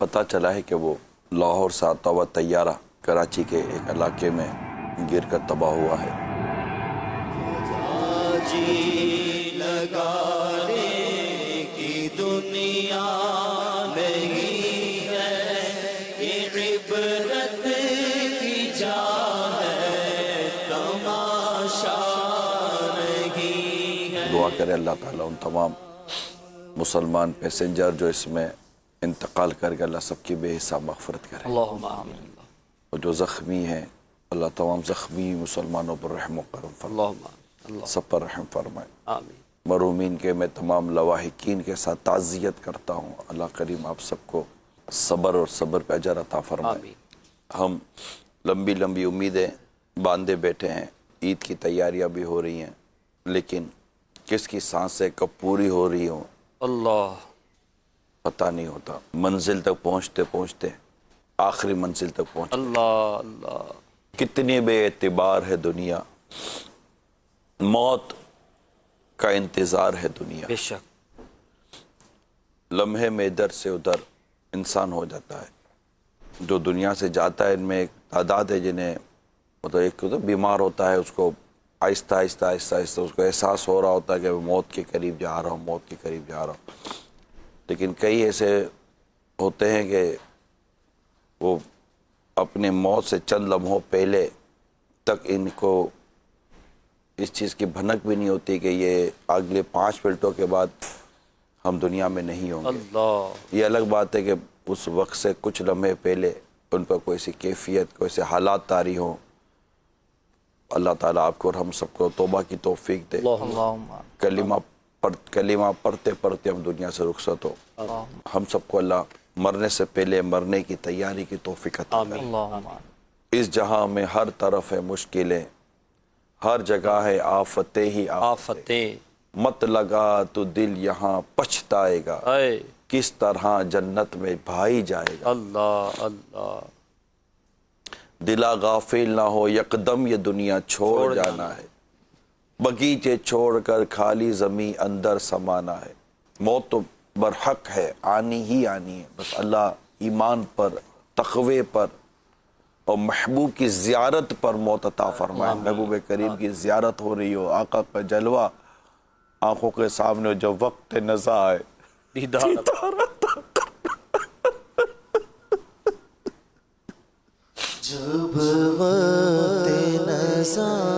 پتہ چلا ہے کہ وہ لاہور سے آتا ہوا طیارہ کراچی کے ایک علاقے میں گر کر تباہ ہوا ہے۔ جی لگانے کی دنیا نہیں ہے، یہ عبرت کی جا ہے، تماشا نہیں ہے۔ دعا کرے اللہ تعالیٰ ان تمام مسلمان پیسنجر جو اس میں انتقال کر گئے، اللہ سب کی بے حساب مغفرت کرے، اللہم آمین، اور جو زخمی ہیں اللہ تمام زخمی مسلمانوں پر رحم و کرم فرمائے، اللہم آمین، سب پر رحم فرمائے۔ آمین۔ مرحومین کے میں تمام لواحقین کے ساتھ تعزیت کرتا ہوں، اللہ کریم آپ سب کو صبر اور صبر پہ اجر عطا فرمائے۔ آمین۔ ہم لمبی لمبی امیدیں باندھے بیٹھے ہیں، عید کی تیاریاں بھی ہو رہی ہیں، لیکن کس کی سانسیں کب پوری ہو رہی ہوں اللہ، پتہ نہیں ہوتا۔ منزل تک پہنچتے پہنچتے آخری منزل تک پہنچ گئے۔ اللہ، اللہ، کتنی بے اعتبار ہے دنیا، موت کا انتظار ہے دنیا، بے شک، لمحے میں ادھر سے ادھر انسان ہو جاتا ہے۔ جو دنیا سے جاتا ہے ان میں ایک تعداد ہے جنہیں مطلب ایک تو بیمار ہوتا ہے، اس کو آہستہ آہستہ آہستہ آہستہ اس کو احساس ہو رہا ہوتا ہے کہ میں موت کے قریب جا رہا ہوں، موت کے قریب جا رہا ہوں، لیکن کئی ایسے ہوتے ہیں کہ وہ اپنے موت سے چند لمحوں پہلے تک ان کو اس چیز کی بھنک بھی نہیں ہوتی کہ یہ اگلے 5 منٹوں کے بعد ہم دنیا میں نہیں ہوں گے۔ اللہ، یہ الگ بات ہے کہ اس وقت سے کچھ لمحے پہلے ان پر کوئی سی کیفیت، کوئی سے حالات طاری ہوں۔ اللہ تعالیٰ آپ کو اور ہم سب کو توبہ کی توفیق دے، اللہم کلمہ پڑھتے پڑھتے ہم دنیا سے رخصت ہو، ہم سب کو اللہ مرنے سے پہلے مرنے کی تیاری کی توفیق عطا کرے۔ اللہم اس جہاں میں ہر طرف ہے مشکلیں، ہر جگہ ہے آفتیں ہی آفتیں، آفتیں، مت لگا تو دل یہاں پچھتائے گا، اے کس طرح جنت میں بھائی جائے گا۔ اللہ، اللہ، دلا غافل نہ ہو یکدم یہ دنیا چھوڑ جانا ہے، بغیچے چھوڑ کر خالی زمیں اندر سمانا ہے۔ موت تو برحق ہے، آنی ہی آنی ہے، بس اللہ ایمان پر، تقوی پر اور محبوب کی زیارت پر موت عطا فرمائے۔ محبوب کریم کی زیارت ہو رہی ہو، آقا کا جلوہ آنکھوں کے سامنے، جب وقت نزا آئے دیدار جب وقت نزا